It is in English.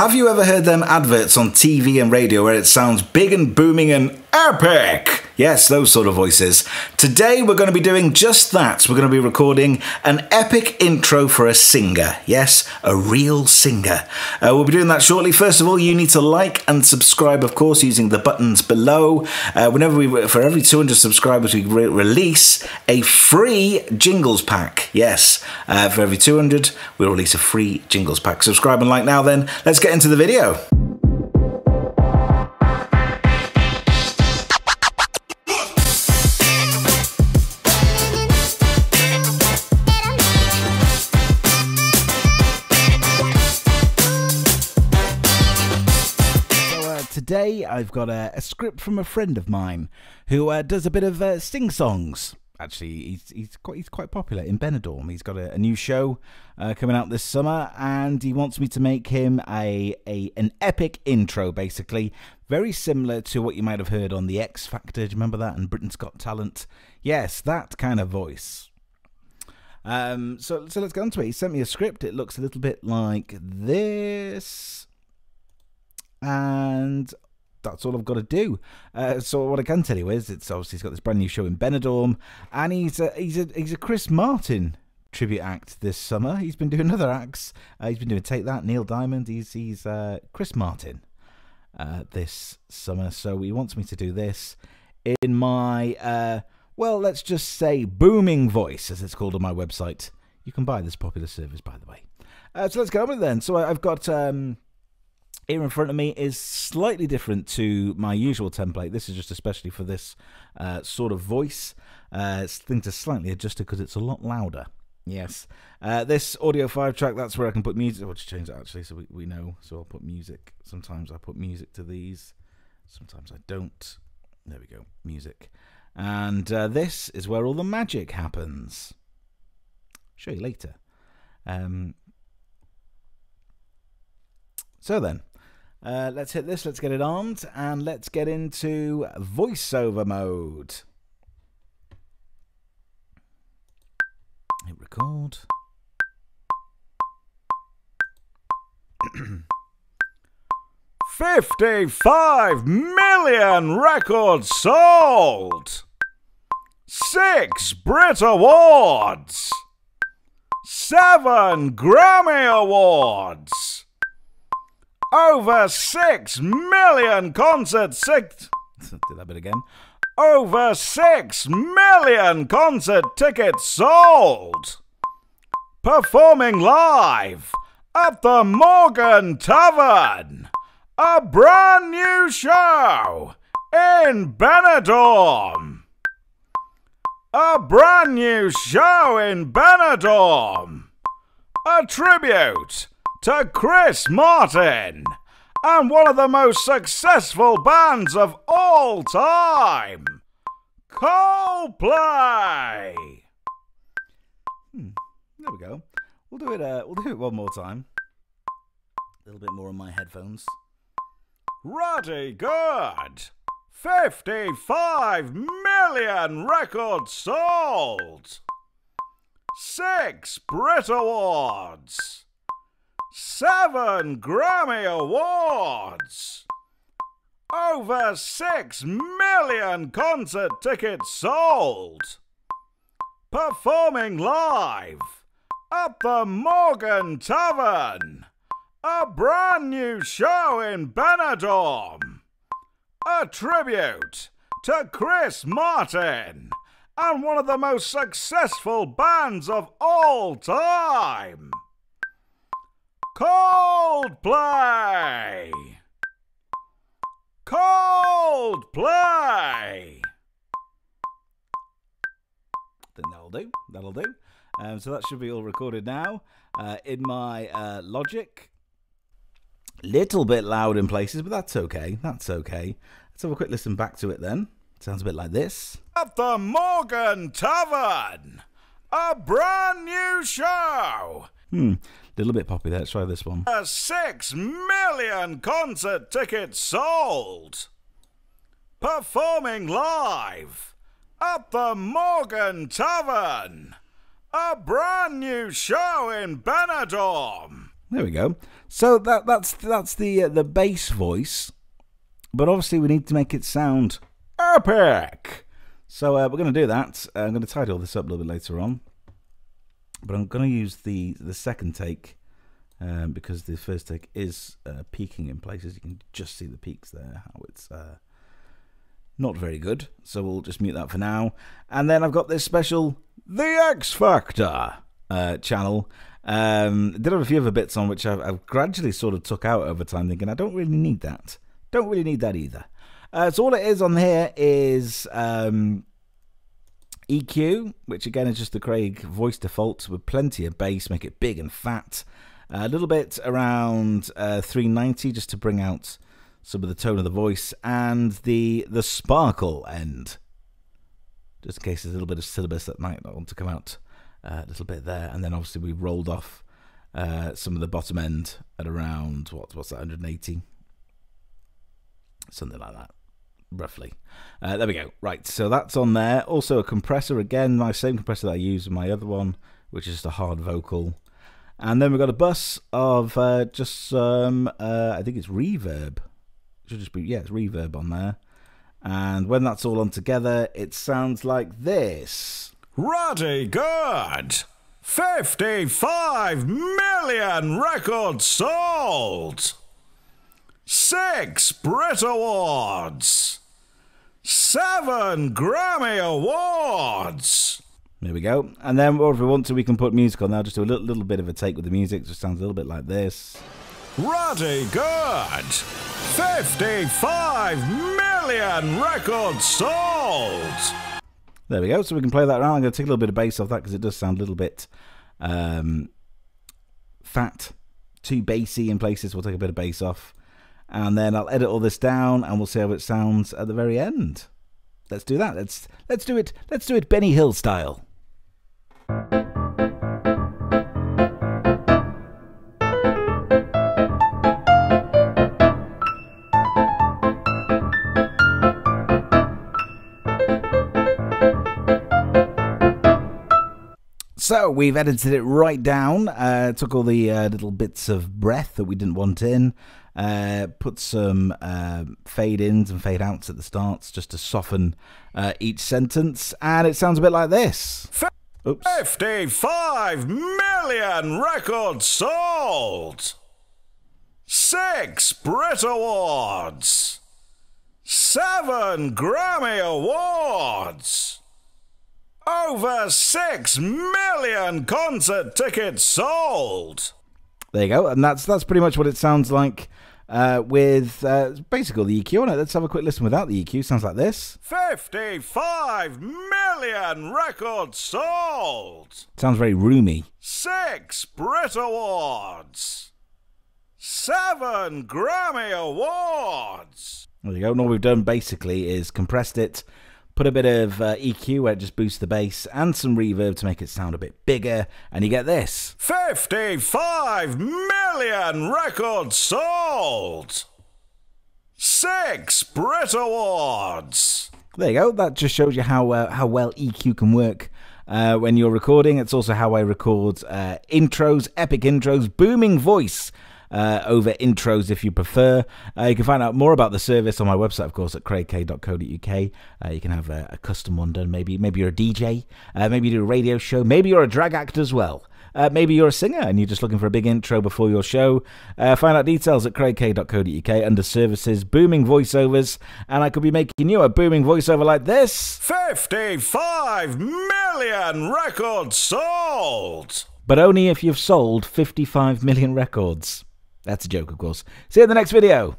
Have you ever heard them adverts on TV and radio where it sounds big and booming and epic? Yes, those sort of voices. Today we're going to be doing just that. We're going to be recording an epic intro for a singer. Yes, a real singer. We'll be doing that shortly. First of all, you need to like and subscribe, of course, using the buttons below. For every 200 subscribers, we release a free jingles pack. Yes, for every 200, we'll release a free jingles pack. Subscribe and like now then. Let's get into the video. Today I've got a script from a friend of mine who does a bit of sing-songs. Actually, he's quite popular in Benidorm. He's got a new show coming out this summer, and he wants me to make him an epic intro, basically, very similar to what you might have heard on the X Factor. Do you remember that? And Britain's Got Talent. Yes, that kind of voice. So let's go on to it. He sent me a script. It looks a little bit like this. And that's all I've got to do. So what I can tell you is, it's obviously he's got this brand new show in Benidorm, and he's a Chris Martin tribute act this summer. He's been doing other acts. He's been doing Take That, Neil Diamond. He's Chris Martin this summer. So he wants me to do this in my well, let's just say booming voice, as it's called on my website. You can buy this popular service, by the way. So let's get on with it then. So I've got here in front of me is slightly different to my usual template. This is just especially for this sort of voice. Things are slightly adjusted because it's a lot louder. Yes. This audio 5 track, that's where I can put music. I'll just change that actually so we know. So I'll put music. Sometimes I put music to these. Sometimes I don't. There we go. Music. And this is where all the magic happens. Show you later. So then, let's hit this, let's get it armed, and let's get into voiceover mode. Hit record. $55 million records sold! 6 Brit Awards! 7 Grammy Awards! Over 6 million concerts. Did that bit again. Over 6 million concert tickets sold. Performing live at the Morgan Tavern. A brand new show in Benidorm. A brand new show in Benidorm. A tribute to Chris Martin, and one of the most successful bands of all time, Coldplay. There we go. We'll do it one more time. A little bit more on my headphones. Ruddy good. 55 million records sold. 6 Brit Awards. 7 Grammy Awards! Over 6 million concert tickets sold! Performing live at the Morgan Tavern! A brand new show in Benidorm! A tribute to Chris Martin and one of the most successful bands of all time! Coldplay! Coldplay! Then that'll do. So that should be all recorded now. In my Logic. Little bit loud in places, but that's okay. That's okay. Let's have a quick listen back to it then. Sounds a bit like this. At the Morgan Tavern! A brand new show! Little bit poppy there. Let's try this one. 6 million concert tickets sold. Performing live at the Morgan Tavern. A brand new show in Benidorm. There we go. So that's the bass voice, but obviously we need to make it sound epic. So we're going to do that. I'm going to tidy all this up a little bit later on, but I'm going to use the second take because the first take is peaking in places. You can just see the peaks there, how it's not very good. So we'll just mute that for now. And then I've got this special The X Factor channel. Did have a few other bits on which I've gradually sort of took out over time, thinking I don't really need that. Don't really need that either. So all it is on here is EQ, which again is just the Craig voice default with plenty of bass, make it big and fat. A little bit around 390 just to bring out some of the tone of the voice, and the sparkle end, just in case there's a little bit of syllabus that might not want to come out. A little bit there, and then obviously we rolled off some of the bottom end at around what's that, 180, something like that, roughly. There we go. Right, so that's on there. Also a compressor, again, my same compressor that I use in my other one, which is just a hard vocal. And then we've got a bus of just some, I think it's reverb. It should just be, yeah, it's reverb on there. And when that's all on together, it sounds like this. Ruddy good! 55 million records sold! 6 Brit Awards! 7 Grammy Awards! There we go. And then if we want to, we can put music on there. I'll just do a little bit of a take with the music. It just sounds a little bit like this. Ruddy good! 55 million records sold! There we go. So we can play that around. I'm going to take a little bit of bass off that because it does sound a little bit fat, too bassy in places. We'll take a bit of bass off. And then I'll edit all this down and we'll see how it sounds at the very end. Let's do that. Let's do it. Let's do it Benny Hill style. So we've edited it right down, took all the little bits of breath that we didn't want in, put some fade ins and fade outs at the starts just to soften each sentence, and it sounds a bit like this. Oops. 55 million records sold! 6 Brit Awards! 7 Grammy Awards! Over 6 million concert tickets sold! There you go, and that's pretty much what it sounds like with basically the EQ on it. Let's have a quick listen without the EQ. Sounds like this. 55 million records sold! Sounds very roomy. 6 Brit Awards! 7 Grammy Awards! There you go, and all we've done basically is compressed it, put a bit of EQ where it just boosts the bass, and some reverb to make it sound a bit bigger, and you get this. 55 million records sold! 6 Brit Awards! There you go, that just shows you how well EQ can work when you're recording. It's also how I record intros, epic intros, booming voice over intros if you prefer. You can find out more about the service on my website, of course, at craigk.co.uk. You can have a custom one done. Maybe you're a DJ, maybe you do a radio show, maybe you're a drag actor as well. Maybe you're a singer and you're just looking for a big intro before your show. Find out details at craigk.co.uk under services, booming voiceovers, and I could be making you a booming voiceover like this. 55 million records sold! But only if you've sold 55 million records. That's a joke, of course. See you in the next video.